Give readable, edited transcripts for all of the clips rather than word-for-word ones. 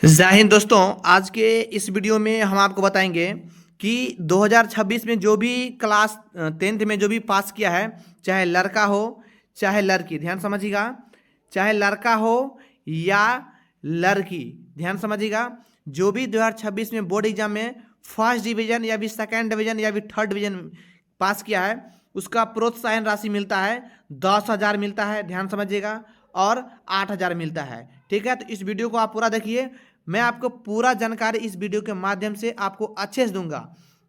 जय हिंद दोस्तों। आज के इस वीडियो में हम आपको बताएंगे कि 2026 में जो भी क्लास 10th में जो भी पास किया है, चाहे लड़का हो चाहे लड़की, ध्यान समझिएगा, चाहे लड़का हो या लड़की, ध्यान समझिएगा, जो भी 2026 में बोर्ड एग्जाम में फर्स्ट डिवीजन या भी सेकंड डिवीजन या भी थर्ड डिवीजन पास किया है, उसका प्रोत्साहन राशि मिलता है 10,000 मिलता है, ध्यान समझिएगा, और 8,000 मिलता है। ठीक है, तो इस वीडियो को आप पूरा देखिए। मैं आपको पूरा जानकारी इस वीडियो के माध्यम से आपको अच्छे से दूंगा।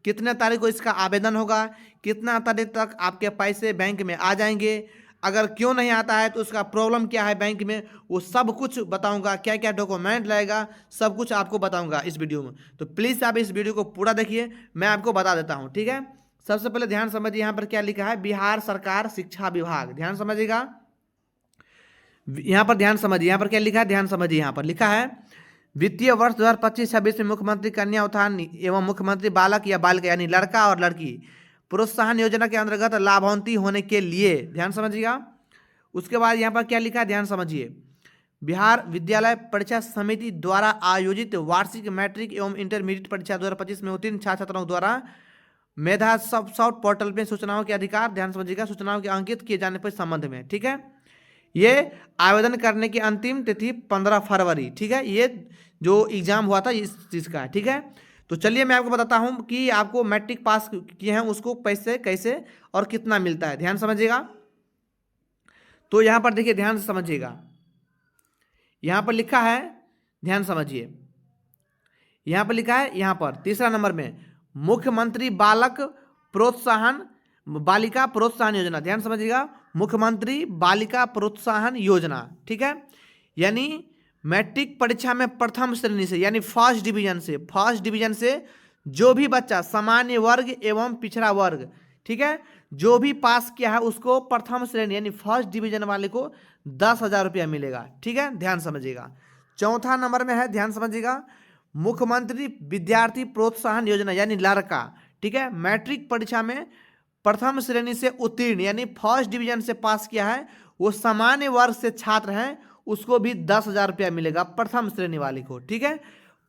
कितने तारीख को इसका आवेदन होगा, कितना तारीख तक आपके पैसे बैंक में आ जाएंगे, अगर क्यों नहीं आता है तो उसका प्रॉब्लम क्या है बैंक में, वो सब कुछ बताऊंगा, क्या क्या डॉक्यूमेंट लगेगा, सब कुछ आपको बताऊंगा इस वीडियो में। तो प्लीज़ आप इस वीडियो को पूरा देखिए, मैं आपको बता देता हूँ। ठीक है, सबसे पहले ध्यान समझिए, यहाँ पर क्या लिखा है, बिहार सरकार शिक्षा विभाग, ध्यान समझिएगा, यहाँ पर ध्यान समझिए, यहाँ पर क्या लिखा है, ध्यान समझिए, यहाँ पर लिखा है वित्तीय वर्ष 2025-26 में मुख्यमंत्री कन्या उत्थान एवं मुख्यमंत्री बालक या बालिका यानी लड़का और लड़की प्रोत्साहन योजना के अंतर्गत लाभान्वित होने के लिए, ध्यान समझिएगा। उसके बाद यहाँ पर क्या लिखा है, ध्यान समझिए, बिहार विद्यालय परीक्षा समिति द्वारा आयोजित वार्षिक मैट्रिक एवं इंटरमीडिएट परीक्षा 2025 में उत्तीर्ण छात्र छात्राओं द्वारा मेधा सब सॉफ्ट पोर्टल में सूचनाओं के अधिकार, ध्यान समझिएगा, सूचनाओं के अंकित किए जाने पर संबंध में। ठीक है, ये आवेदन करने की अंतिम तिथि 15 फरवरी। ठीक है, ये जो एग्जाम हुआ था इस चीज़ का। ठीक है, तो चलिए मैं आपको बताता हूँ कि आपको मैट्रिक पास किए हैं उसको पैसे कैसे और कितना मिलता है, ध्यान समझिएगा। तो यहाँ पर देखिए, ध्यान से समझिएगा, यहाँ पर लिखा है, ध्यान समझिए, यहाँ पर लिखा है, यहाँ पर तीसरा नंबर में मुख्यमंत्री बालक प्रोत्साहन बालिका प्रोत्साहन योजना, ध्यान समझिएगा, मुख्यमंत्री बालिका प्रोत्साहन योजना। ठीक है, यानी मैट्रिक परीक्षा में प्रथम श्रेणी से यानी फर्स्ट डिवीजन से जो भी बच्चा सामान्य वर्ग एवं पिछड़ा वर्ग, ठीक है, जो भी पास किया है उसको प्रथम श्रेणी यानी फर्स्ट डिवीजन वाले को 10,000 रुपया मिलेगा। ठीक है, ध्यान समझिएगा। चौथा नंबर में है, ध्यान समझिएगा, मुख्यमंत्री विद्यार्थी प्रोत्साहन योजना यानी लड़का। ठीक है, मैट्रिक परीक्षा में प्रथम श्रेणी से उत्तीर्ण यानी फर्स्ट डिवीजन से पास किया है, वो सामान्य वर्ग से छात्र हैं, उसको भी 10,000 रुपया मिलेगा प्रथम श्रेणी वाले को। ठीक है,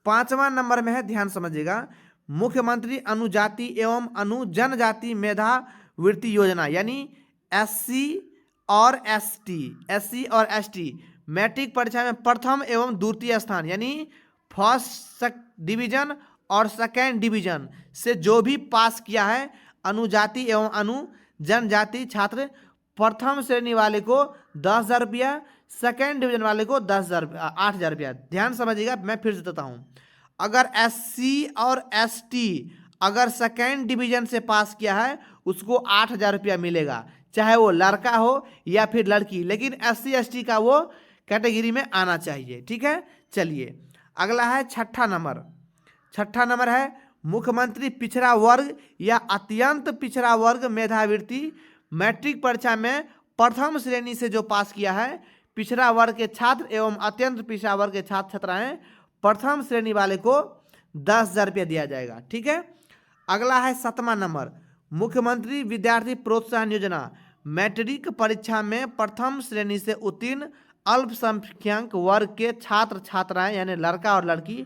पांचवा नंबर में है, ध्यान समझिएगा, मुख्यमंत्री अनुजाति एवं अनुजनजाति मेधावृत्ति योजना यानी एससी और एसटी मैट्रिक परीक्षा में प्रथम एवं द्वितीय स्थान यानी फर्स्ट डिवीजन और सेकेंड डिवीजन से जो भी पास किया है, अनुजाति एवं अनुजनजाति छात्र प्रथम श्रेणी वाले को 10,000 रुपया, सेकेंड डिवीजन वाले को 8,000 रुपया। ध्यान समझिएगा, मैं फिर से देता हूँ, अगर एससी और एसटी अगर सेकेंड डिवीजन से पास किया है उसको 8,000 रुपया मिलेगा, चाहे वो लड़का हो या फिर लड़की, लेकिन एससी एसटी का वो कैटेगरी में आना चाहिए। ठीक है, चलिए अगला है छठा नंबर है मुख्यमंत्री पिछड़ा वर्ग या अत्यंत पिछड़ा वर्ग मेधावृत्ति मैट्रिक परीक्षा में प्रथम श्रेणी से जो पास किया है, पिछड़ा वर्ग के छात्र एवं अत्यंत पिछड़ा वर्ग के छात्र छात्राएं प्रथम श्रेणी वाले को 10,000 रुपया दिया जाएगा। ठीक है, अगला है सातवां नंबर, मुख्यमंत्री विद्यार्थी प्रोत्साहन योजना मैट्रिक परीक्षा में प्रथम श्रेणी से उत्तीर्ण अल्पसंख्यक वर्ग के छात्र छात्राएं यानी लड़का और लड़की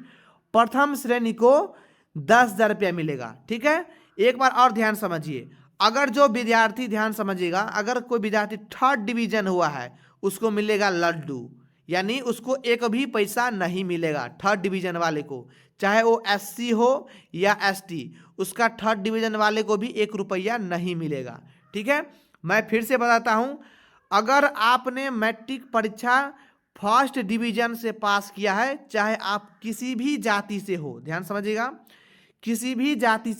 प्रथम श्रेणी को 10,000 रुपया मिलेगा। ठीक है, एक बार और ध्यान समझिए, अगर जो विद्यार्थी, ध्यान समझिएगा, अगर कोई विद्यार्थी थर्ड डिवीजन हुआ है उसको मिलेगा लड्डू, यानी उसको एक भी पैसा नहीं मिलेगा थर्ड डिवीजन वाले को, चाहे वो एससी हो या एसटी, उसका थर्ड डिवीजन वाले को भी 1 रुपया नहीं मिलेगा। ठीक है, मैं फिर से बताता हूँ, अगर आपने मैट्रिक परीक्षा फर्स्ट डिवीजन से पास किया है, चाहे आप किसी भी जाति से हो, ध्यान समझिएगा, किसी भी जाति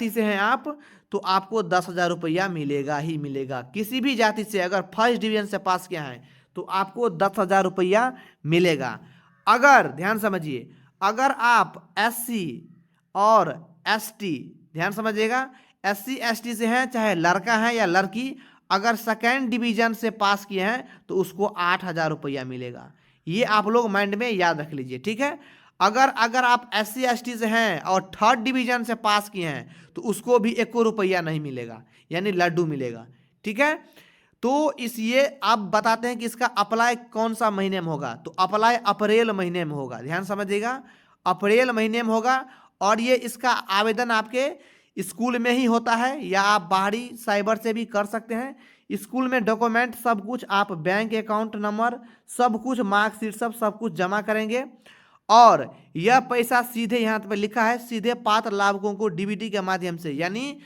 से हैं आप, तो आपको 10,000 रुपया मिलेगा ही मिलेगा। किसी भी जाति से अगर फर्स्ट डिवीजन से पास किया है तो आपको 10,000 रुपया मिलेगा। अगर, ध्यान समझिए, अगर आप एससी और एसटी, ध्यान समझिएगा, एससी एसटी से हैं, चाहे लड़का है या लड़की, अगर सेकेंड डिवीजन से पास किए हैं तो उसको 8,000 रुपया मिलेगा। ये आप लोग माइंड में याद रख लीजिए। ठीक है, अगर आप एससी एसटी से हैं और थर्ड डिवीजन से पास किए हैं तो उसको भी 1 रुपया नहीं मिलेगा, यानी लड्डू मिलेगा। ठीक है, तो इस ये आप बताते हैं कि इसका अप्लाई कौन सा महीने में होगा, तो अप्लाई अप्रैल महीने में होगा। ध्यान समझिएगा, अप्रैल महीने में होगा। और ये इसका आवेदन आपके स्कूल में ही होता है या आप बाहरी साइबर से भी कर सकते हैं। स्कूल में डॉक्यूमेंट सब कुछ आप बैंक अकाउंट नंबर सब कुछ मार्कशीट सब कुछ जमा करेंगे और यह पैसा सीधे यहाँ पे लिखा है सीधे पात्र लाभुकों को डीबीटी के माध्यम से, यानी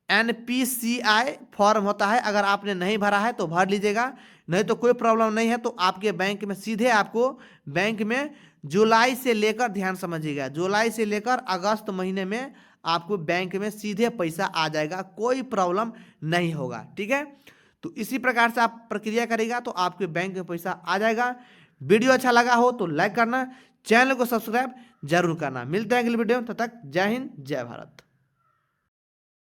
एनपीसीआई फॉर्म होता है, अगर आपने नहीं भरा है तो भर लीजिएगा, नहीं तो कोई प्रॉब्लम नहीं है। तो आपके बैंक में सीधे आपको बैंक में जुलाई से लेकर, ध्यान समझिएगा, जुलाई से लेकर अगस्त महीने में आपको बैंक में सीधे पैसा आ जाएगा, कोई प्रॉब्लम नहीं होगा। ठीक है, तो इसी प्रकार से आप प्रक्रिया करेगा तो आपके बैंक में पैसा आ जाएगा। वीडियो अच्छा लगा हो तो लाइक करना, चैनल को सब्सक्राइब जरूर करना। मिलते हैं अगले वीडियो में, तब तक जय हिंद जय भारत।